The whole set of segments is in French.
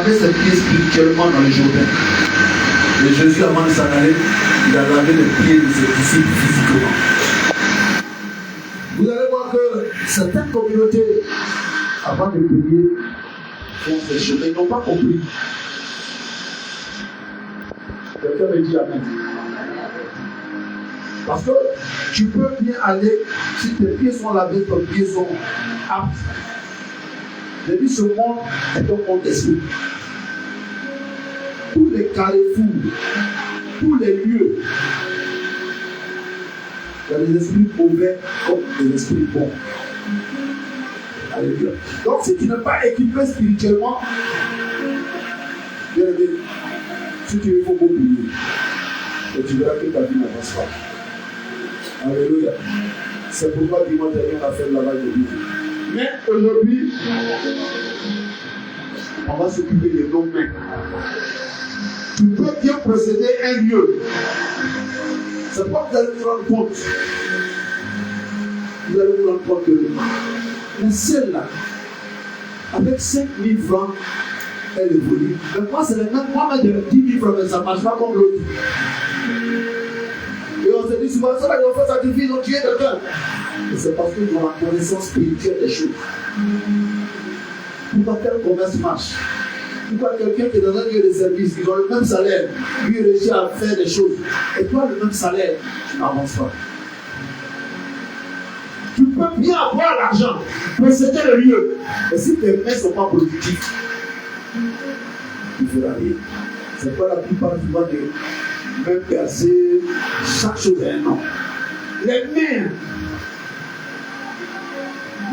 lavé ses pieds spirituellement dans le Jourdain. Et Jésus, avant de s'en aller, il a lavé les pieds de ses disciples physiquement. Vous allez voir que certaines communautés, avant de prier, font ces choses. Ils n'ont pas compris. Quelqu'un me dit amen. Parce que tu peux bien aller, si tes pieds sont lavés, tes pieds sont aptes. Je dis, ce monde est un monde d'esprit. Tous les carrefours, tous les lieux, il y a des esprits mauvais comme des esprits bons. Alléluia. Donc si tu n'es pas équipé spirituellement, bien aimé, si tu veux, il faut beaucoup prier. Et tu verras que ta vie n'avance pas. Alléluia. C'est pourquoi dimanche dernier on a fait le lavage de vie. Mais aujourd'hui, on va s'occuper des longues mains. Tu peux bien procéder un lieu. C'est pas que vous allez vous rendre compte. Vous allez vous rendre compte que la seule là, avec 5 000 francs, elle évolue. Mais moi, c'est le même. Moi, j'ai 10 000 francs, mais ça ne marche pas comme l'autre. Et on se dit souvent, ça, ils ont fait sacrifice, ils ont tué quelqu'un. Et c'est parce qu'ils ont la connaissance spirituelle des choses. Pourquoi tel commerce marche? Pourquoi quelqu'un qui est dans un lieu de service, ils ont le même salaire, lui réussit à faire des choses, et toi le même salaire, tu n'avances pas. Tu peux bien avoir l'argent, posséder le lieu, mais si tes mains ne sont pas productives, tu ne feras rien. C'est pas la plupart du temps de mains percées, chaque chose a un nom. Les mains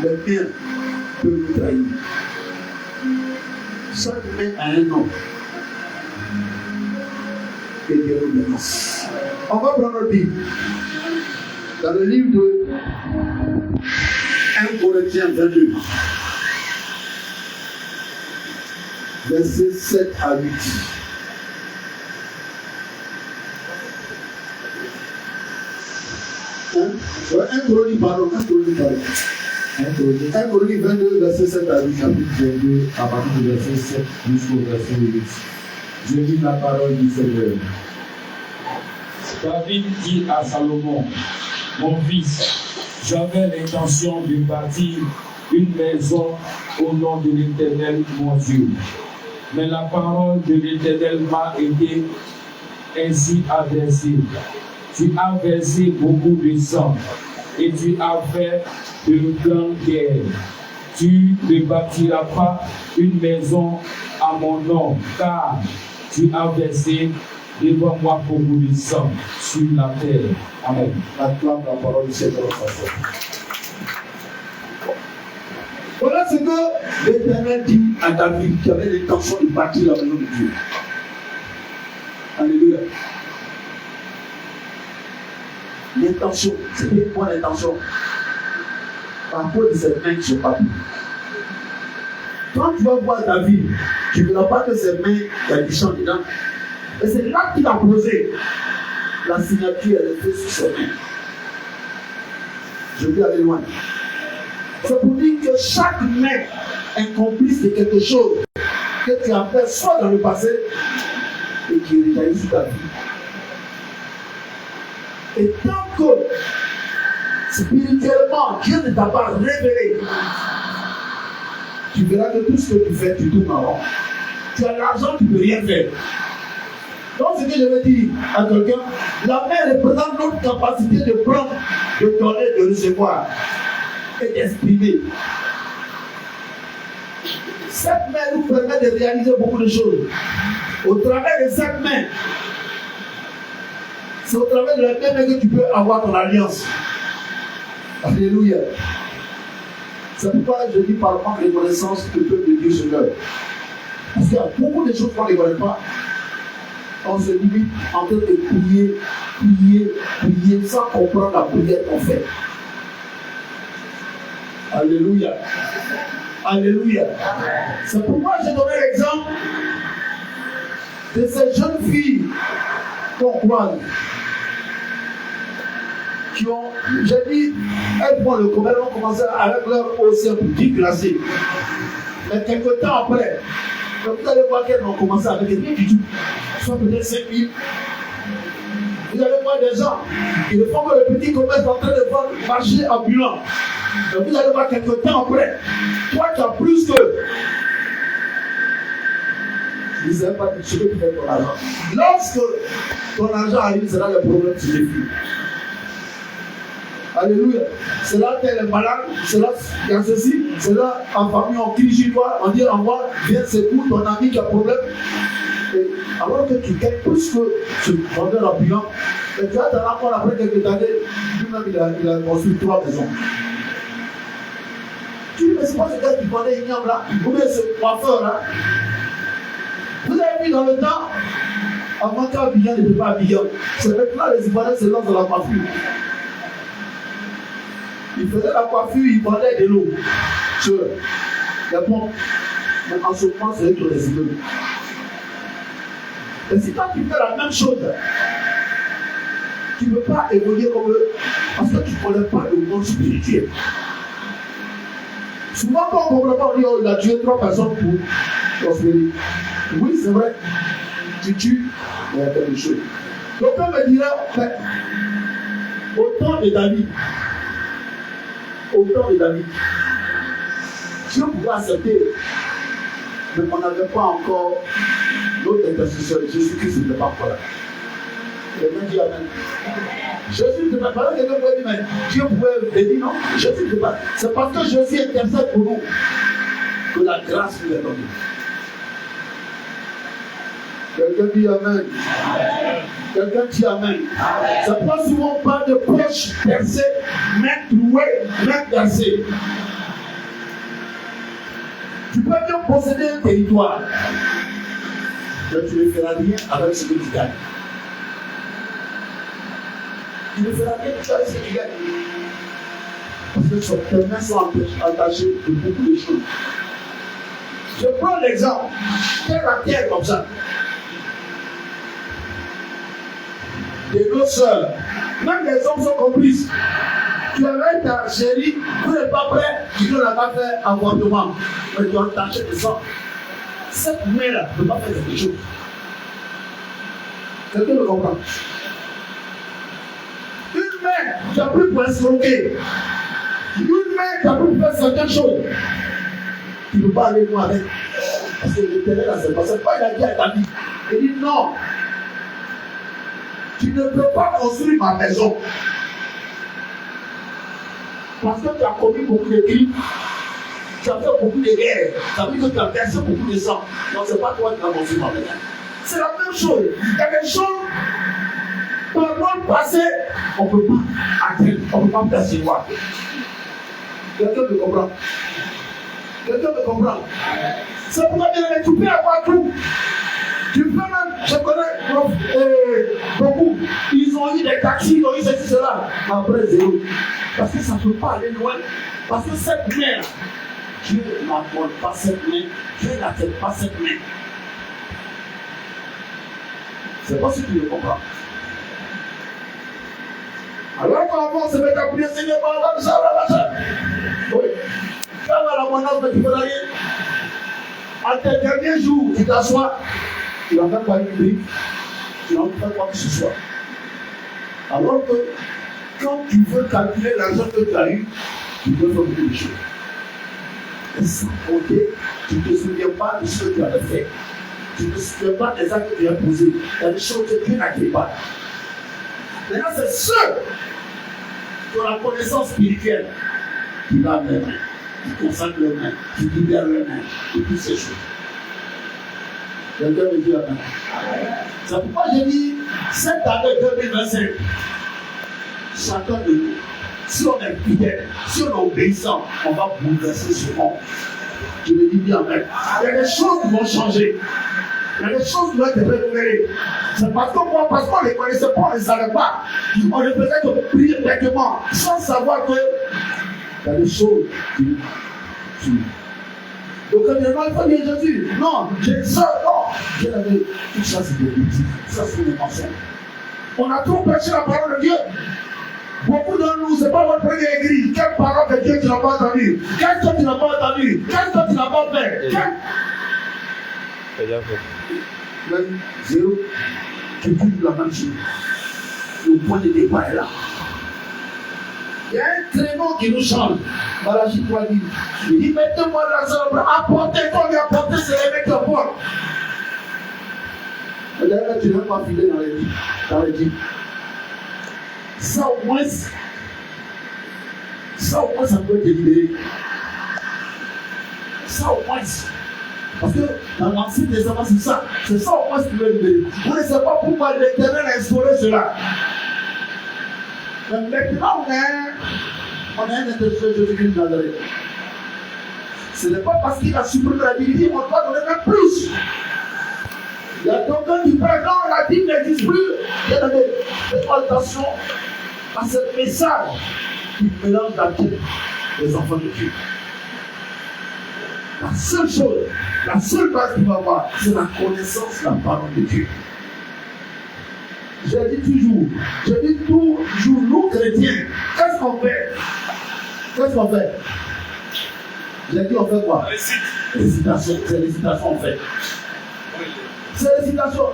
peuvent nous trahir. Chaque main a un nom. Et Dieu nous bénisse. On va prendre notre Bible. Dans le livre de 1 Corinthiens 22, versets 7 à 8. 1 Corinthiens 22, verset 7 à 8. Chapitre 22, à partir du verset 7 jusqu'au verset 8. Je lis la parole du Seigneur. David dit à Salomon, mon fils, j'avais l'intention de bâtir une maison au nom de l'Éternel, mon Dieu. Mais la parole de l'Éternel m'a été ainsi adressée. Tu as versé beaucoup de sang et tu as fait de grandes guerres. Tu ne bâtiras pas une maison à mon nom, car tu as versé devant moi beaucoup de sang sur la terre. Amen. Acclame la parole du Seigneur. Voilà ce que l'Éternel dit à David qui avait l'intention de bâtir la maison de Dieu. Alléluia. L'intention, c'était une bonne intention. Par rapport de cette main qui se papier. Quand tu vas voir David, tu ne verras pas que ses mains, il y a du sang dedans. Et c'est là qu'il a posé. La signature est faite sur ses mains. Je vais aller loin. C'est pour dire que chaque main est complice de quelque chose que tu as fait soit dans le passé et qui réagit sur ta vie. Et tant que spirituellement Dieu ne t'a pas révélé, tu verras que tout ce que tu fais, tu tournes en rond. Tu as l'argent, tu ne peux rien faire. Donc ce que je veux dire à quelqu'un, la main représente notre capacité de prendre, de donner, de recevoir et d'exprimer. Cette main nous permet de réaliser beaucoup de choses. Au travers de cette main, c'est au travers de la main que tu peux avoir ton alliance. Alléluia. C'est pourquoi je dis par manque de connaissance que le peuple de Dieu se meurt. Parce qu'il y a beaucoup de choses qu'on ne connaît pas. On se limite en train de prier sans comprendre la prière qu'on fait. Alléluia. Alléluia. C'est pourquoi j'ai donné l'exemple de ces jeunes filles qu'on croise. Qui ont, j'ai dit, elles prennent le commerce, elles ont commencé avec leur eau simple, 10 glacée. Mais quelque temps après, Donc vous allez voir qu'elles vont commencer avec des petits tout, soit peut-être 5 000. Vous allez voir des gens, ils ne font que le petit commerce en train de faire marché ambulant. Donc vous allez voir quelques temps après, toi tu as plus que. Je ne sais pas ce que tu fais ton argent. Lorsque ton argent arrive, c'est là le problème se défile. Alléluia. C'est là qu'elle est malade, c'est là il y a ceci, c'est là en famille on crie chez toi, on dit envoie, viens secours ton ami qui a problème. Et alors que tu gagnes plus que ce vendeur ambulant, et tu as ton rapport après quelques années, lui-même il a construit 3 maisons. Tu dis, mais c'est pas ce gars qui vendait ignoble là, ou bien ce coiffeur là. Vous avez vu dans le temps, avant qu'Abidjan n'était pas Abidjan, c'est maintenant les Ivoiriens se lancent dans la coiffure. Il faisait la coiffure, il vendait de l'eau sur les pompes. Mais en ce moment, c'est eux qui ont les immeubles. Et si toi tu fais la même chose, tu ne peux pas évoluer comme eux parce que tu ne connais pas le monde spirituel. Souvent, quand on ne comprend pas, on dit oh, il a tué 3 personnes pour prospérer. Oui, c'est vrai. Tu tues, mais il y a quelque chose. Donc, on me dirait, au temps de David, Dieu pouvait accepter, mais on n'avait pas encore l'autre intercesseur. Jésus-Christ n'était pas encore là. Quelqu'un dit Amen. Jésus ne peut pas. Quelqu'un peut dire, mais Dieu pouvait dire non. Jésus ne peut pas. C'est parce que Jésus intercède pour nous que la grâce nous est donnée. Quelqu'un dit Amen. Quelqu'un dit Amen. Ça ne prend souvent pas de poche percée, main trouée, main percée. Tu peux bien posséder un territoire, mais tu ne feras rien avec ce que tu gagnes. Tu ne feras rien avec ce que tu gagnes. Parce que tes mains sont attachées de beaucoup de choses. Je prends l'exemple, terre à terre comme ça. De nos soeurs, même les hommes sont complices. Tu avais ta chérie, vous n'êtes pas prêt, tu ne l'as pas fait avortement. Mais tu as taché de sang. Cette main-là ne peut pas faire quelque chose. Quelqu'un me comprend? Une main, tu as plus pour escroquer. Une main, tu as plus pour faire certaines choses. Tu ne peux pas aller loin avec. Parce que l'Éternel a cette personne. Pas il a dit à David. Il dit non. Tu ne peux pas construire ma maison. Parce que tu as commis beaucoup de crimes. Tu as fait beaucoup de guerres. Ça veut dire que tu as versé beaucoup de sang. Donc ce n'est pas toi qui as construit ma maison. C'est la même chose. Il y a des choses. Par le passé, on ne peut pas atteindre. On ne peut pas faire ses lois. Quelqu'un me comprend? Quelqu'un me comprend? C'est pourquoi tu peux avoir tout. Tu peux même, je connais beaucoup, ils ont eu des taxis, ils ont eu ceci, cela, après zéro. Parce que ça ne peut pas aller loin. Parce que cette main, Dieu n'accorde pas cette main, Dieu n'accepte pas cette main. C'est pas ce que tu le comprends. Alors qu'avant, on se met à prier, Seigneur, oui. Quand la monnaie de Tibolari, à tes derniers jours, tu t'assois, tu n'as même pas une brique, tu n'as pas quoi que ce soit. Alors que quand tu veux calculer l'argent que tu as eu, tu peux faire beaucoup de choses. Et sans compter, tu ne te souviens pas de ce que tu avais fait. Tu ne te souviens pas des actes que tu as posés. Il y a des choses que Dieu n'a pas. Maintenant, c'est ceux qui ont la connaissance spirituelle qui lavent les mains, qui consacrent les mains, qui libèrent les mains, et toutes ces choses. Quelqu'un me dit Amen. C'est pourquoi j'ai dit, cette année 2025, chacun de nous, si on est fidèle, si on est obéissant, on va bouleverser ce monde. Je me dis bien Amen. Il y a des choses qui vont changer. Il y a des choses qui vont être révélées. C'est parce qu'on ne les connaissait pas, on ne les savait pas. On les faisait prier directement, sans savoir que il y a des choses qui tuent. Donc, quand il faut dire Jésus, non, j'ai ça, non. Dieu avait tout ça, c'est des bêtises. Ça, c'est des mensonges. On a trop péché la parole de Dieu. Beaucoup de nous, ce n'est pas votre première église. Quelle parole de Dieu tu n'as pas entendu? Qu'est-ce que tu n'as pas entendu? Qu'est-ce que tu n'as pas fait? Même 0, tu fais la même chose. Le point de départ est là. Il y a un créneau qui nous change. Malachie 3 dit, il dit, mettez-moi dans la chambre, apportez comme il apportez, c'est les mecs de porte. D'ailleurs, tu n'as pas filé dans les dîmes. Ça au moins, ça peut te libérer. Ça au moins. Parce que dans l'Ancien Testament, c'est ça. C'est ça au moins qui peut libérer. Vous ne savez pas pourquoi l'Éternel a instauré cela. Mais maintenant, on a un intercesseur de Jésus-Christ de Nazareth. Ce n'est pas parce qu'il a supprimé la divinité, on doit donner même plus. Il y a donc un qui prend, non, la Bible n'existe plus. Il y a des attention à ce message qui mélange la tête des enfants de Dieu. La seule chose, la seule base qu'il va avoir, c'est la connaissance de la parole de Dieu. Je dis toujours, nous chrétiens, qu'est-ce qu'on fait? J'ai dit, on fait quoi? Récitation. C'est récitation, on fait. C'est récitation.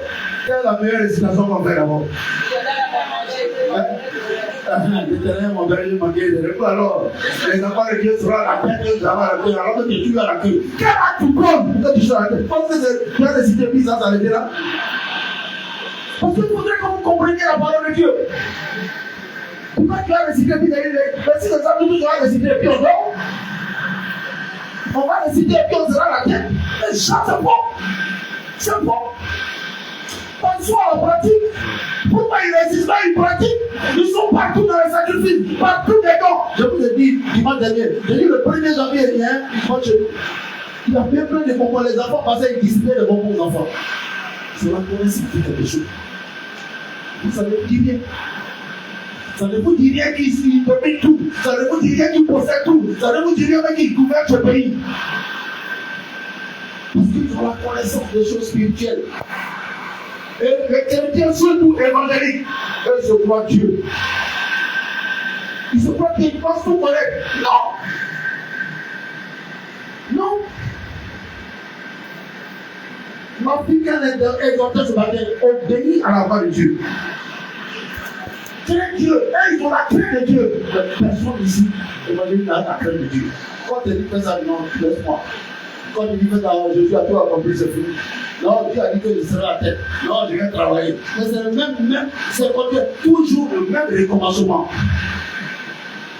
Quelle est la meilleure récitation qu'on fait d'abord? L'éternel mon berger m'a guéri. Alors, les enfants de Dieu seront à la tête, alors que tu as la queue. Quel acte tu prends pour que tu sois à la tête? Parce que tu as récité puis ça s'arrêter là. Parce qu'il faudrait que vous compreniez la parole de Dieu. Pourquoi tu as récité puis si c'est ça, tu dois réciter puis on dort. On va réciter puis on sera à la tête. Mais ça, c'est bon. C'est bon. Pense à la pratique. Pourquoi ils ne résistent pas, ils pratiquent? Ils sont partout dans les sacrifices, partout des dons. Je vous ai dit, dimanche dernier, j'ai dit le 1er janvier, il y a un dimanche chez nous. Il a fait plein de bonbons. Les enfants passaient, ils distribuaient les bonbons aux enfants. C'est la connaissance qui fait quelque chose. Ça ne vous dit rien. Ça ne vous dit rien qu'il domine tout. Ça ne vous dit rien qu'il possède tout. Ça ne vous dit rien qu'il gouverne ce pays. Parce qu'ils ont la connaissance des choses spirituelles. Et les chrétiens, surtout évangéliques, eux se croient Dieu. Ils se croient qu'ils pensent tout connaître. Non. Ma fille, quand elle est exhortée ce matin, obéit à la voix de Dieu. Crains Dieu. Et ils ont la crainte de Dieu. Personne ici, évangélique, n'a la crainte de Dieu. Quand tu dis fais ça, non, laisse-moi. Quand tu dis fais ça, je suis à toi accompli, c'est fini. Non, Dieu a dit que je serai à la tête. Non, je vais travailler. Mais c'est le même, c'est toujours le même recommencement.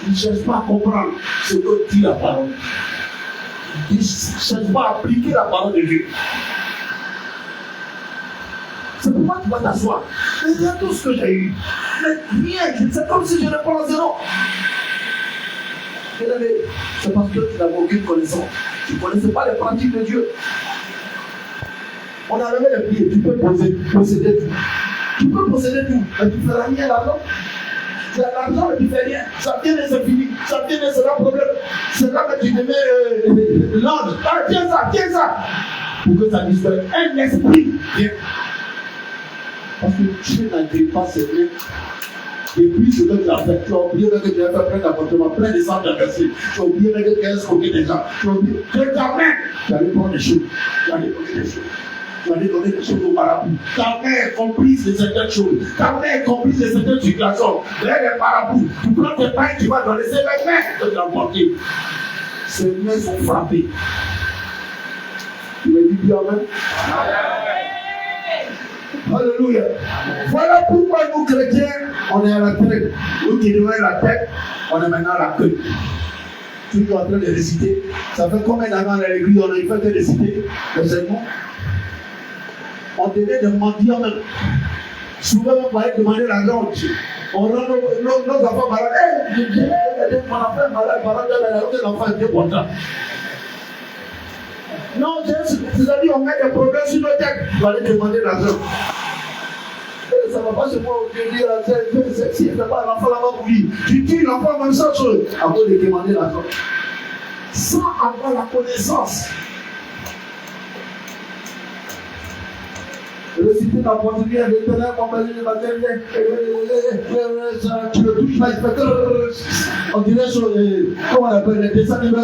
Il ne cherche pas à comprendre ce que dit la parole. Il ne cherche pas à appliquer la parole de Dieu. C'est pourquoi tu vas t'asseoir. Mais il y a tout ce que j'ai eu. Mais rien, c'est comme si je ne prends zéro. C'est parce que tu n'avais aucune connaissance. Tu ne connaissais pas les pratiques de Dieu. On a levé les pieds, tu peux posséder tout. Tu peux posséder tout, mais tu ne feras rien là-dedans. Tu as l'argent, mais tu ne fais rien. Ça vient et c'est fini. Ça vient et c'est un problème. C'est là que tu te mets l'ange. Ah, tiens ça. Pour que ça disparaisse. Un esprit vient. Parce que Dieu n'agrée pas ses mains. Depuis ce que tu as fait, tu as oublié que tu as fait plein d'appartements, plein de centres d'investir. Tu as oublié que tu as escroqué des gens. Tu as oublié que ta main, tu allais prendre des choses. Tu allais donner des choses au marabouts. Ta main est complice de certaines choses. Ta main est complice de certaines situations. Derrière les marabouts, tu prends tes mains, tu vas donner. C'est les mains que tu as portées. Ces mains sont frappées. Tu me dis bien amen? Alléluia. Voilà pourquoi nous chrétiens, on est à la tête. Nous qui devons la tête, on est maintenant à la queue. Tu es en train de réciter. Ça fait combien d'années à l'église on a fait que réciter les sermons? On devait de mentir même. Souvent, on va demander la langue. On rend nos enfants malades. Mon enfant est malade, l'enfant est content. Non, c'est-à-dire on met des problèmes sur nos têtes. On va aller demander l'argent. Ça ne va pas se voir au Dieu dire si il ne fait pas l'enfant là-bas pour lui. Tu tues l'enfant même sans chose avant de demander l'argent. Sans avoir la connaissance. Réciter dans portugais, l'éternel, mon père, le matériel, tu le touches là, il fait que. On dirait sur comment on appelle les dessins animés.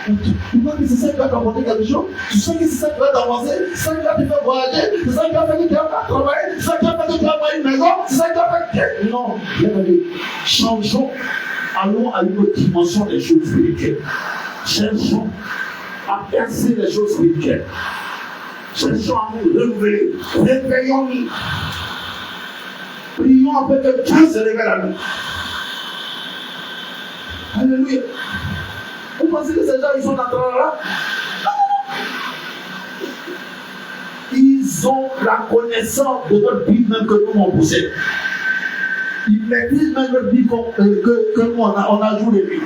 Tu vois que c'est ça qui va t'apporter quelque chose. Tu sais que c'est ça qui va t'avancer. C'est ça qui va te faire voyager. C'est ça qui va faire que tu vas travailler. C'est ça qui va faire que tu vas avoir une maison. C'est ça qui va faire que... Non, bien aimé, changeons. Allons à une autre dimension des choses spirituelles. Cherchons à percer les choses spirituelles. Cherchons à nous renouveler. Réveillons-nous. Prions afin que Dieu se révèle à nous. Alléluia. Vous pensez que ces gens, ils sont dans là? Ils ont la connaissance de notre Bible même que nous, on possède. Ils maîtrisent même notre Bible que nous, on a joué de lui.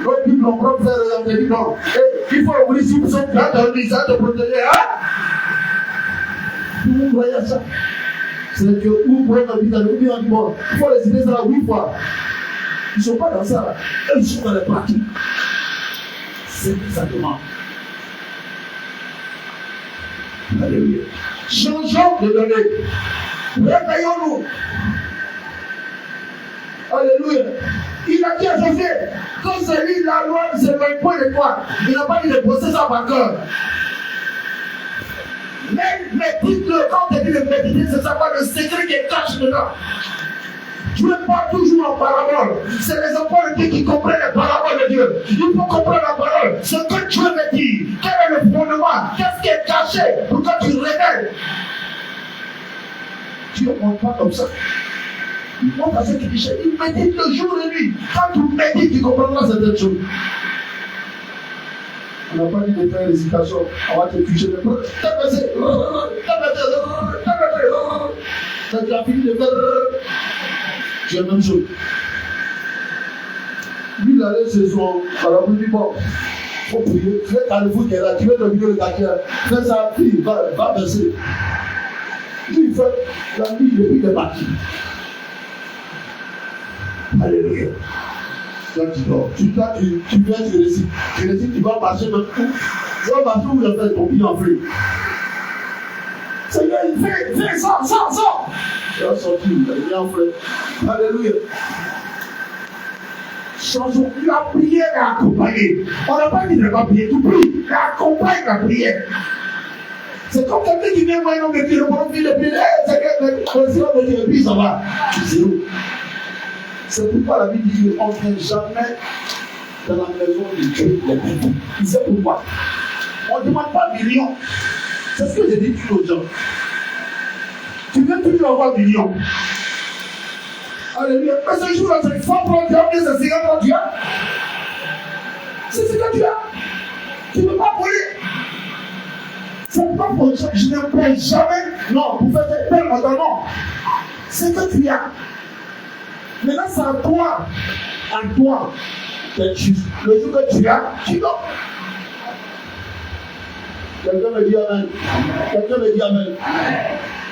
Notre Bible, on prend faire les dit non. Et il faut ouvrir si vous êtes là dans le ça te protéger. Vous voyez ça? C'est que vous pouvez dans le Bible, on dit bon, il faut les idées ça 8 fois. Ils ne sont pas dans ça. Eux, ils sont dans les pratiques. C'est exactement. Alléluia. Changeons de données. Réveillons-nous. Alléluia. Il a dit à Josué, quand c'est lui la loi, c'est le point de toi. Il n'a pas dit de poser ça par cœur. Mais médite-le, quand tu dis de méditer, c'est savoir le secret qui est caché dedans. Tu ne parles toujours en parabole. C'est les enfants de Dieu qui comprennent les paraboles de Dieu. Il faut comprendre la parole. Ce que Dieu me dit, quel est le fondement, qu'est-ce qui est caché pour que tu révèles. Dieu ne montre pas comme ça. Il montre à ceux qui disent, il médite le jour et nuit. Quand tu médites, tu comprendras certaines choses. On n'a pas dit de faire l'hésitation. On va te toucher le bras. Tu as fini de faire. C'est la même chose. Lui, il allait chez son. Alors, il dit bon, il faut prier. Tu veux Carrefour qui est là, tu veux dominer le quartier. Fais ça, prie, va verser. Lui, il fait la nuit depuis le bâti. Alléluia. Quand tu dors, tu viens, tu récites. Tu récites, tu vas marcher même tout. Tu vas marcher où il a fait ton pied en flux. Seigneur, il fait, sors. Il a sorti, il a en flux. Alléluia. Changeons. La prière est accompagnée. On n'a pas dit de ne pas prier, tu pries. Mais accompagne la prière. C'est comme quelqu'un qui vient voir un homme de Dieu, le bon fils de prier. C'est quelqu'un qui vient de Dieu, et puis ça va. C'est où? C'est pourquoi la Bible dit qu'on ne vient jamais dans la maison de Dieu les petits. Tu sais pourquoi? On ne demande pas millions. C'est ce que j'ai dit toujours aux gens. Tu viens toujours avoir millions. Alléluia. Mais ce jour-là, c'est 100 francs, tu as oublié, c'est 50 francs, tu as. C'est ce que tu as. Tu ne peux pas voler. C'est pas pour ça. Je ne paye jamais. Non, pour faire des peines mentalement. C'est que tu as. Maintenant, c'est à toi. À toi. Le jour que tu as, tu donnes. Quelqu'un me dit Amen. Quelqu'un me dit Amen.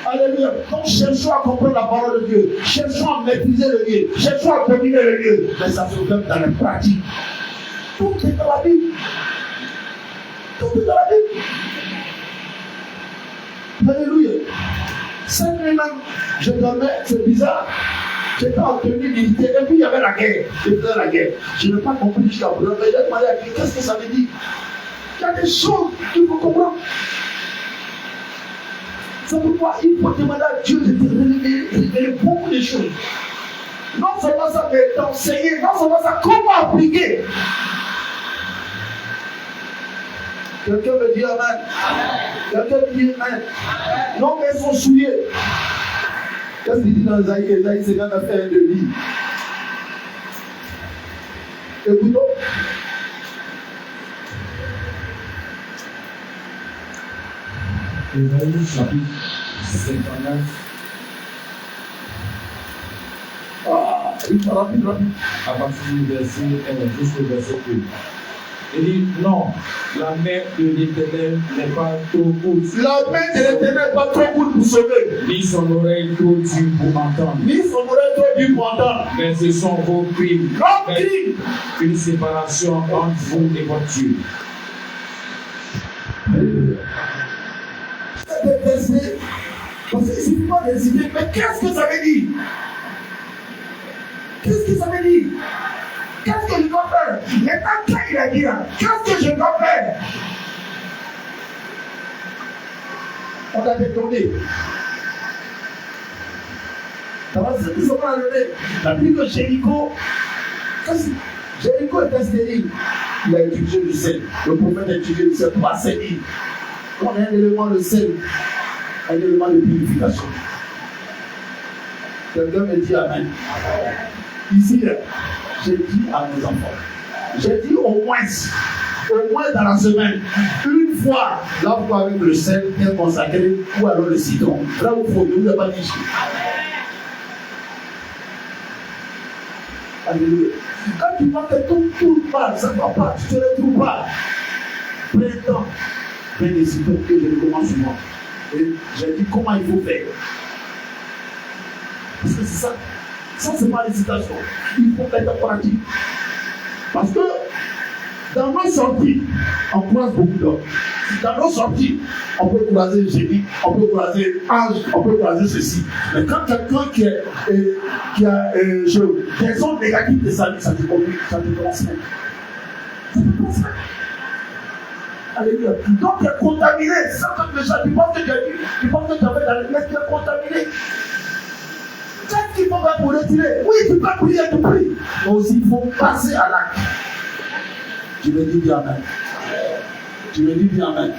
Alléluia. Donc cherchons à comprendre la parole de Dieu. Cherchons à maîtriser le Dieu. Cherchons à dominer le Dieu. Mais ça se fait dans la pratique. Tout est dans la Bible. Tout est dans la Bible. Alléluia. Cette nuit même, je dormais, c'est bizarre. J'étais en tenue militaire et puis il y avait la guerre. Il faisait la guerre. Je n'ai pas compris jusqu'à présent. Mais j'ai demandé à Dieu, qu'est-ce que ça veut dire? Il y a des choses qu'il faut comprendre. C'est pourquoi il faut demander à Dieu de te révéler beaucoup de choses. Non seulement ça, mais d'enseigner, non seulement ça, comment appliquer. Quelqu'un me dit Amen. Quelqu'un me dit Amen. Non, mais ils sont souillés. Qu'est-ce qu'il dit dans Isaïe? Isaïe, c'est quand même fait un devis. Écoutons. Ésaïe chapitre 59. Rapide. À partir du verset 1 jusqu'au verset 2. Il dit non, la main de l'Éternel n'est pas trop courte. La main de l'Éternel n'est pas trop courte pour sauver. Ni son oreille trop dure pour entendre. Ni son oreille trop dure pour entendre. Mais ce sont vos crimes. Nos crimes. Une séparation entre vous et votre Dieu. C'est des versets. Parce qu'il ne suffit pas d'hésiter. Mais qu'est-ce que ça veut dire? Qu'est-ce que ça veut dire? Qu'est-ce que je dois faire? Maintenant, quand il a dit là, qu'est-ce que je dois faire? On a détourné. Ça va, c'est tout ce qu'on a donné. La pluie que Jéricho était stérile. Il a utilisé le sel. Le prophète a utilisé le sel pour assainir. On a un élément de sel, un élément de purification. Quelqu'un me dit Amen. Ici, j'ai dit à nos enfants, j'ai dit au moins dans la semaine, une fois, là vous avec le sel bien consacré, ou alors le citron. Là où il faut, vous n'avez pas dit. Alléluia. Quand tu vois que tout mal, ça ne va pas, tu ne te retrouves pas. Prends-temps, bien décidé que je recommence moi. Et j'ai dit comment il faut faire. Parce que c'est ça. Ça, c'est pas l'hésitation. Il faut mettre en pratique. Parce que dans nos sorties, on croise beaucoup d'hommes. Dans nos sorties, on peut croiser génie, on peut croiser ange, on peut croiser ceci. Mais quand quelqu'un qui a des ondes négatives de sa vie, ça te conduit, ça te transmet. Ça te transmet. Alléluia. Donc tu es contaminé. Ça, comme déjà, tu penses que tu avais dans l'église, tu es contaminé. Qu'est-ce qu'il faut faire pour retirer? Oui, tu peux prier, tu pries. Mais aussi, il faut passer à l'acte. Tu me dis bien Amen. Tu me dis bien Amen.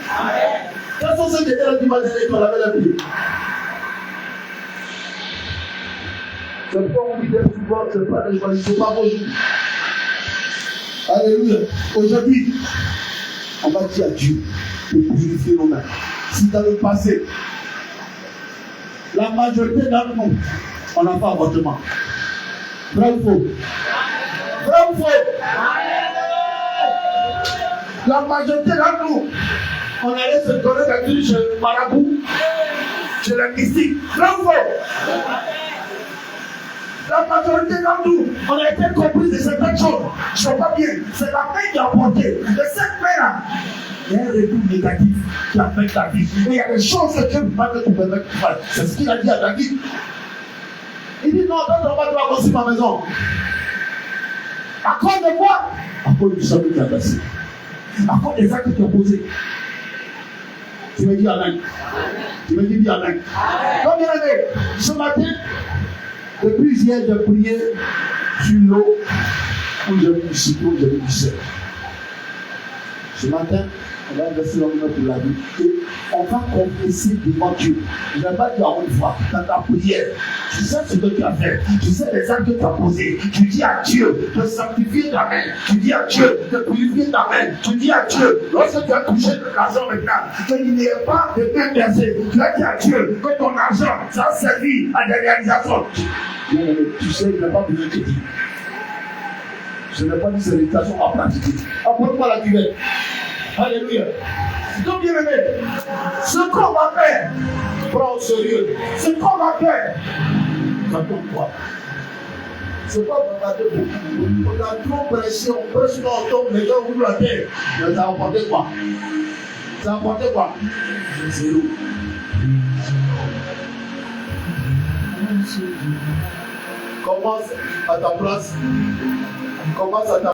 Quels sont ceux qui étaient là du matin et qui ont lavé la pluie? C'est pourquoi on dit des souvent, c'est pas des joies, c'est pas beau jour. Alléluia. Aujourd'hui, on va dire à Dieu de purifier nos mains. Si dans le passé, la majorité d'entre nous, on n'a pas avortement. Vrai ou faux? Vrai ou faux? La majorité d'entre nous, on allait se donner des trucs chez le marabout, chez les mystiques. Vrai ou faux? La majorité d'entre nous, on a été compris de certaines choses. Je ne sais pas bien. C'est la main qui a porté. Et cette main-là, il y a un retour négatif qui affecte ta vie. Et il y a des choses que Dieu ne peut pas te permettre de faire. C'est ce qu'il a dit à David. Il dit non, toi, tu vas pas construire ma maison. À cause de quoi? À cause du sang que tu as versé. À cause des actes que tu as posés. Tu me dis Amen. Tu me dis bien Amen. Donc, bien aimé, ce matin, depuis hier, j'ai prié sur l'eau où j'ai mis du citron, j'ai mis du sel. Ce matin, on va verser la main pour la vie et on va confesser devant Dieu. Je ne vais pas dire une fois, dans ta prière, tu sais ce que tu as fait, tu sais les actes que tu as posés. Tu dis à Dieu de sanctifier ta main, tu dis à Dieu de purifier ta main, tu dis à Dieu, lorsque tu as touché de l'argent maintenant, qu'il n'y ait pas de main versée. Tu as dit à Dieu que ton argent, ça a servi à des réalisations. Tu sais, je n'ai pas besoin de te dire. Je n'ai pas dit ces réalisations à pratiquer. Apporte-moi la cuvette. Alléluia. Donc, bien aimé, ce qu'on va faire, prends au sérieux. Ce qu'on va faire, attends-toi. C'est pas pour regarder beaucoup. On a trop pressé, on presse, on tombe, les gens ouvrent la terre. Mais ça a apporté quoi? Ça a apporté quoi? Zéro. Commence à ta place. Commence à ta